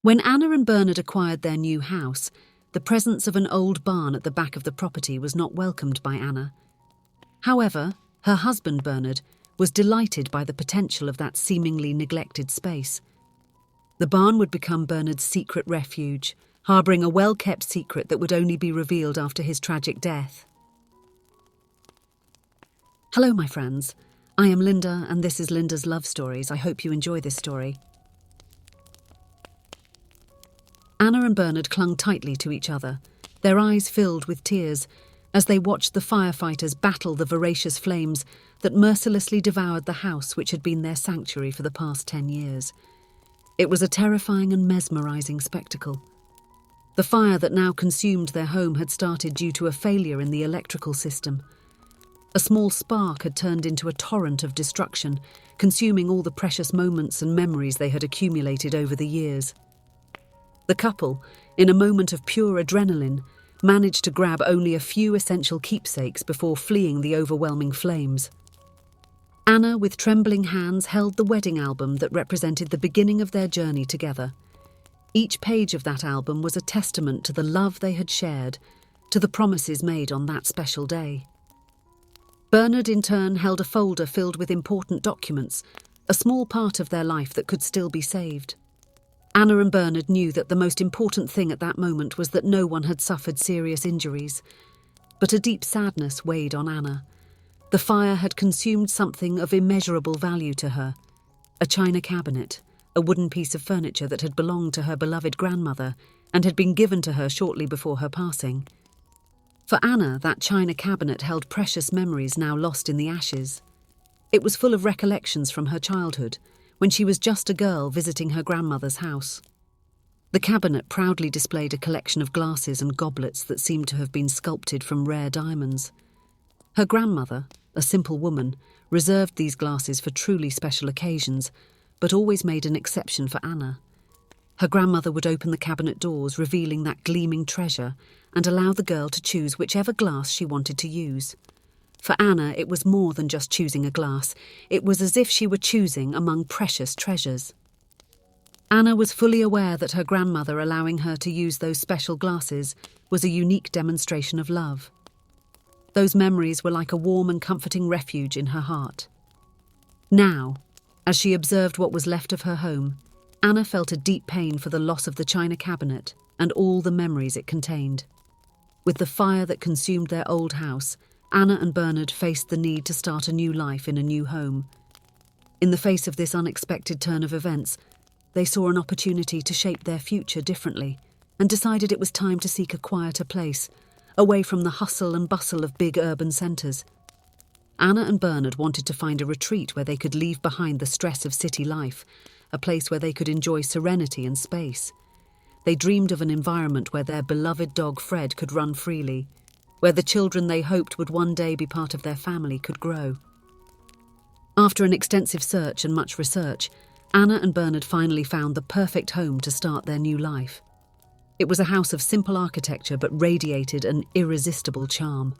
When Anna and Bernard acquired their new house, the presence of an old barn at the back of the property was not welcomed by Anna. However, her husband Bernard was delighted by the potential of that seemingly neglected space. The barn would become Bernard's secret refuge, harbouring a well-kept secret that would only be revealed after his tragic death. Hello, my friends. I am Linda, and this is Linda's Love Stories. I hope you enjoy this story. Anna and Bernard clung tightly to each other, their eyes filled with tears, as they watched the firefighters battle the voracious flames that mercilessly devoured the house which had been their sanctuary for the past 10 years. It was a terrifying and mesmerising spectacle. The fire that now consumed their home had started due to a failure in the electrical system. A small spark had turned into a torrent of destruction, consuming all the precious moments and memories they had accumulated over the years. The couple, in a moment of pure adrenaline, managed to grab only a few essential keepsakes before fleeing the overwhelming flames. Anna, with trembling hands, held the wedding album that represented the beginning of their journey together. Each page of that album was a testament to the love they had shared, to the promises made on that special day. Bernard, in turn, held a folder filled with important documents, a small part of their life that could still be saved. Anna and Bernard knew that the most important thing at that moment was that no one had suffered serious injuries. But a deep sadness weighed on Anna. The fire had consumed something of immeasurable value to her: a china cabinet, a wooden piece of furniture that had belonged to her beloved grandmother and had been given to her shortly before her passing. For Anna, that china cabinet held precious memories now lost in the ashes. It was full of recollections from her childhood, when she was just a girl visiting her grandmother's house. The cabinet proudly displayed a collection of glasses and goblets that seemed to have been sculpted from rare diamonds. Her grandmother, a simple woman, reserved these glasses for truly special occasions, but always made an exception for Anna. Her grandmother would open the cabinet doors, revealing that gleaming treasure, and allow the girl to choose whichever glass she wanted to use. For Anna, it was more than just choosing a glass. It was as if she were choosing among precious treasures. Anna was fully aware that her grandmother allowing her to use those special glasses was a unique demonstration of love. Those memories were like a warm and comforting refuge in her heart. Now, as she observed what was left of her home, Anna felt a deep pain for the loss of the china cabinet and all the memories it contained. With the fire that consumed their old house, Anna and Bernard faced the need to start a new life in a new home. In the face of this unexpected turn of events, they saw an opportunity to shape their future differently and decided it was time to seek a quieter place, away from the hustle and bustle of big urban centres. Anna and Bernard wanted to find a retreat where they could leave behind the stress of city life, a place where they could enjoy serenity and space. They dreamed of an environment where their beloved dog Fred could run freely, where the children they hoped would one day be part of their family could grow. After an extensive search and much research, Anna and Bernard finally found the perfect home to start their new life. It was a house of simple architecture but radiated an irresistible charm.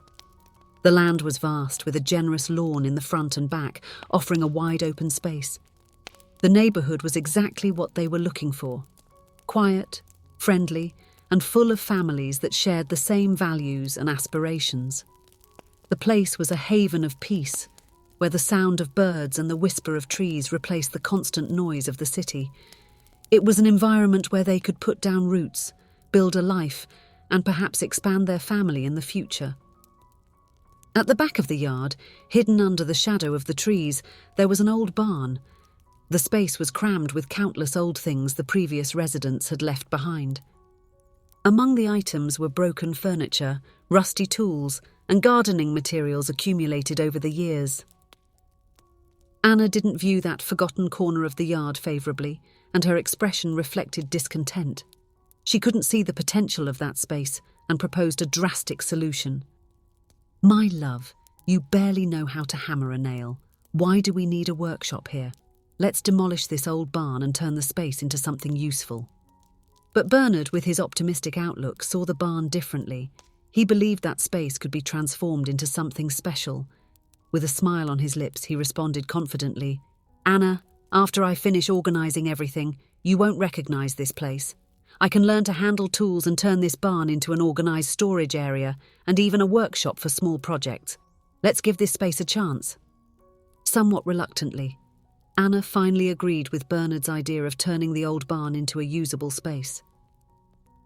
The land was vast, with a generous lawn in the front and back, offering a wide open space. The neighbourhood was exactly what they were looking for: quiet, friendly, and full of families that shared the same values and aspirations. The place was a haven of peace, where the sound of birds and the whisper of trees replaced the constant noise of the city. It was an environment where they could put down roots, build a life, and perhaps expand their family in the future. At the back of the yard, hidden under the shadow of the trees, there was an old barn. The space was crammed with countless old things the previous residents had left behind. Among the items were broken furniture, rusty tools, and gardening materials accumulated over the years. Anna didn't view that forgotten corner of the yard favourably, and her expression reflected discontent. She couldn't see the potential of that space and proposed a drastic solution. "My love, you barely know how to hammer a nail. Why do we need a workshop here? Let's demolish this old barn and turn the space into something useful." But Bernard, with his optimistic outlook, saw the barn differently. He believed that space could be transformed into something special. With a smile on his lips, he responded confidently, "Anna, after I finish organising everything, You won't recognize this place. I can learn to handle tools and turn this barn into an organized storage area and even a workshop for small projects. Let's give this space a chance." Somewhat reluctantly, Anna finally agreed with Bernard's idea of turning the old barn into a usable space.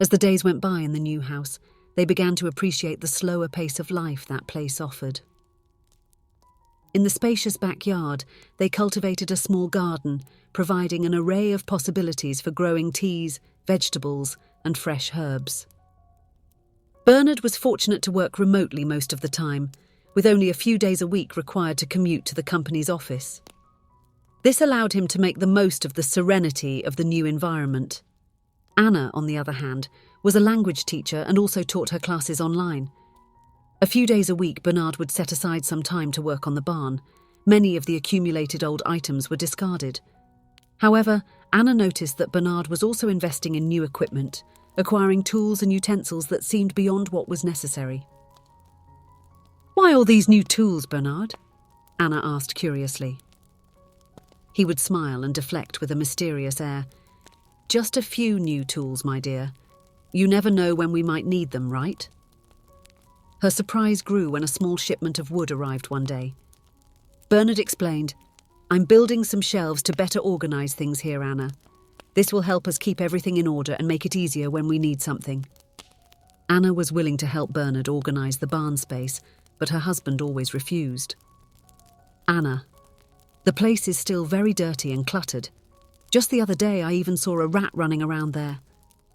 As the days went by in the new house, they began to appreciate the slower pace of life that place offered. In the spacious backyard, they cultivated a small garden, providing an array of possibilities for growing teas, vegetables, and fresh herbs. Bernard was fortunate to work remotely most of the time, with only a few days a week required to commute to the company's office. This allowed him to make the most of the serenity of the new environment. Anna, on the other hand, was a language teacher and also taught her classes online. A few days a week, Bernard would set aside some time to work on the barn. Many of the accumulated old items were discarded. However, Anna noticed that Bernard was also investing in new equipment, acquiring tools and utensils that seemed beyond what was necessary. "Why all these new tools, Bernard?" Anna asked curiously. He would smile and deflect with a mysterious air. "Just a few new tools, my dear. You never know when we might need them, right?" Her surprise grew when a small shipment of wood arrived one day. Bernard explained, "I'm building some shelves to better organize things here, Anna. This will help us keep everything in order and make it easier when we need something." Anna was willing to help Bernard organize the barn space, but her husband always refused. "Anna, the place is still very dirty and cluttered. Just the other day I even saw a rat running around there.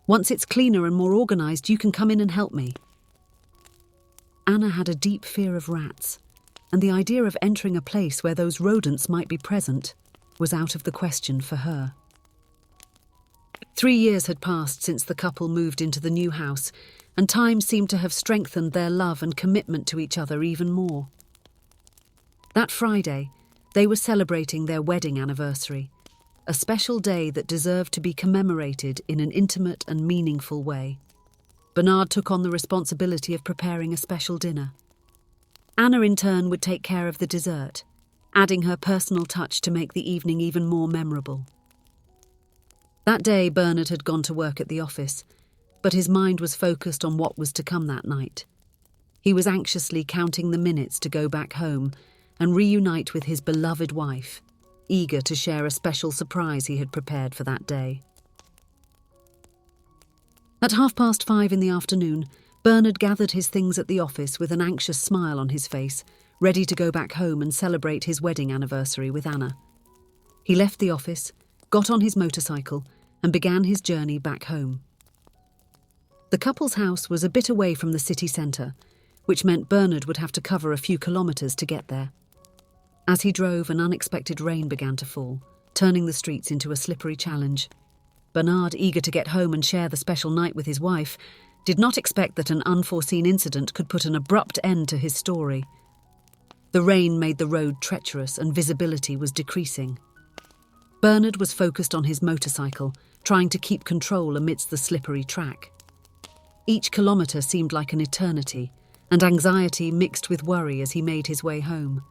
Once it's cleaner and more organized, you can come in and help me." Anna had a deep fear of rats, and the idea of entering a place where those rodents might be present was out of the question for her. 3 years had passed since the couple moved into the new house, and time seemed to have strengthened their love and commitment to each other even more. That Friday, they were celebrating their wedding anniversary, a special day that deserved to be commemorated in an intimate and meaningful way. Bernard took on the responsibility of preparing a special dinner. Anna, in turn, would take care of the dessert, adding her personal touch to make the evening even more memorable. That day, Bernard had gone to work at the office, but his mind was focused on what was to come that night. He was anxiously counting the minutes to go back home and reunite with his beloved wife, eager to share a special surprise he had prepared for that day. At 5:30 in the afternoon, Bernard gathered his things at the office with an anxious smile on his face, ready to go back home and celebrate his wedding anniversary with Anna. He left the office, got on his motorcycle, and began his journey back home. The couple's house was a bit away from the city centre, which meant Bernard would have to cover a few kilometres to get there. As he drove, an unexpected rain began to fall, turning the streets into a slippery challenge. Bernard, eager to get home and share the special night with his wife, did not expect that an unforeseen incident could put an abrupt end to his story. The rain made the road treacherous and visibility was decreasing. Bernard was focused on his motorcycle, trying to keep control amidst the slippery track. Each kilometre seemed like an eternity, and anxiety mixed with worry as he made his way home.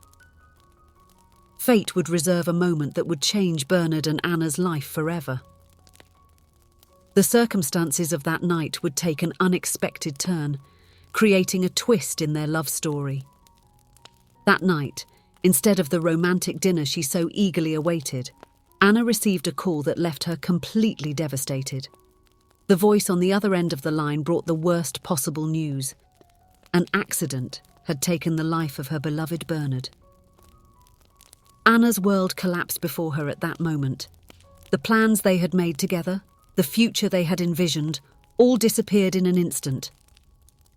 Fate would reserve a moment that would change Bernard and Anna's life forever. The circumstances of that night would take an unexpected turn, creating a twist in their love story. That night, instead of the romantic dinner she so eagerly awaited, Anna received a call that left her completely devastated. The voice on the other end of the line brought the worst possible news. An accident had taken the life of her beloved Bernard. Anna's world collapsed before her at that moment. The plans they had made together, the future they had envisioned, all disappeared in an instant.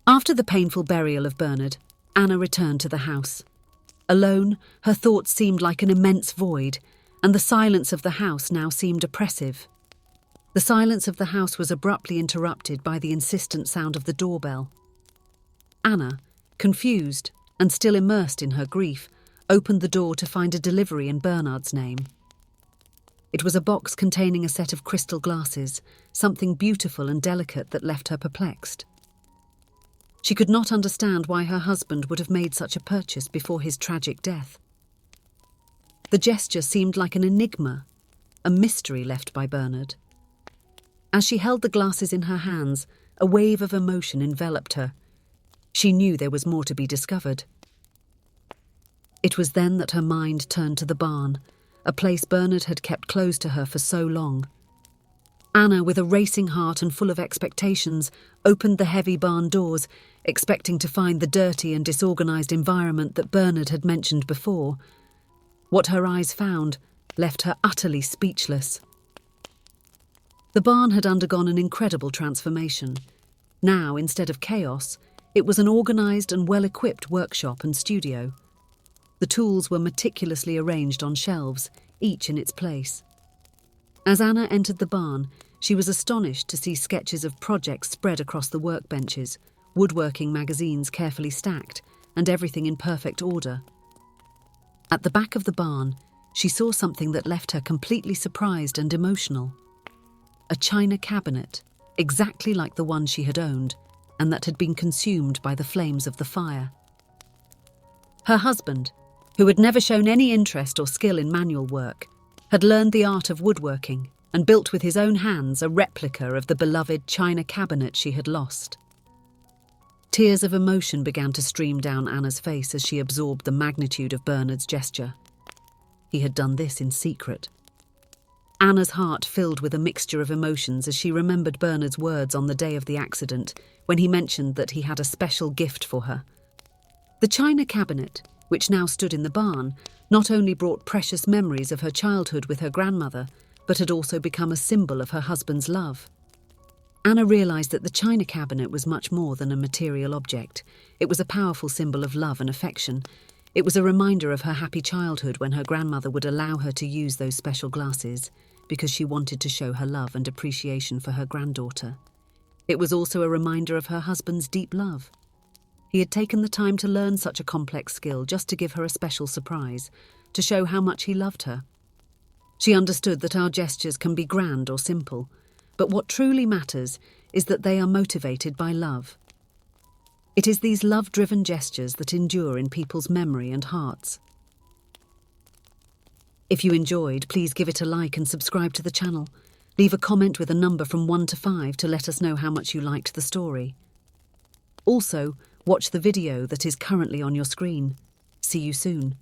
After the painful burial of Bernard, Anna returned to the house. Alone, her thoughts seemed like an immense void, and the silence of the house now seemed oppressive. The silence of the house was abruptly interrupted by the insistent sound of the doorbell. Anna, confused and still immersed in her grief, opened the door to find a delivery in Bernard's name. It was a box containing a set of crystal glasses, something beautiful and delicate that left her perplexed. She could not understand why her husband would have made such a purchase before his tragic death. The gesture seemed like an enigma, a mystery left by Bernard. As she held the glasses in her hands, a wave of emotion enveloped her. She knew there was more to be discovered. It was then that her mind turned to the barn, a place Bernard had kept closed to her for so long. Anna, with a racing heart and full of expectations, opened the heavy barn doors, expecting to find the dirty and disorganized environment that Bernard had mentioned before. What her eyes found left her utterly speechless. The barn had undergone an incredible transformation. Now, instead of chaos, it was an organized and well-equipped workshop and studio. The tools were meticulously arranged on shelves, each in its place. As Anna entered the barn, she was astonished to see sketches of projects spread across the workbenches, woodworking magazines carefully stacked, and everything in perfect order. At the back of the barn, she saw something that left her completely surprised and emotional. A china cabinet, exactly like the one she had owned, and that had been consumed by the flames of the fire. Her husband, who had never shown any interest or skill in manual work, had learned the art of woodworking and built with his own hands a replica of the beloved china cabinet she had lost. Tears of emotion began to stream down Anna's face as she absorbed the magnitude of Bernard's gesture. He had done this in secret. Anna's heart filled with a mixture of emotions as she remembered Bernard's words on the day of the accident, when he mentioned that he had a special gift for her. The china cabinet, which now stood in the barn, not only brought precious memories of her childhood with her grandmother, but had also become a symbol of her husband's love. Anna realized that the china cabinet was much more than a material object. It was a powerful symbol of love and affection. It was a reminder of her happy childhood when her grandmother would allow her to use those special glasses, because she wanted to show her love and appreciation for her granddaughter. It was also a reminder of her husband's deep love. He had taken the time to learn such a complex skill just to give her a special surprise, to show how much he loved her. She understood that our gestures can be grand or simple, but what truly matters is that they are motivated by love. It is these love-driven gestures that endure in people's memory and hearts. If you enjoyed, please give it a like and subscribe to the channel. Leave a comment with a number from 1 to 5 to let us know how much you liked the story. Also, watch the video that is currently on your screen. See you soon.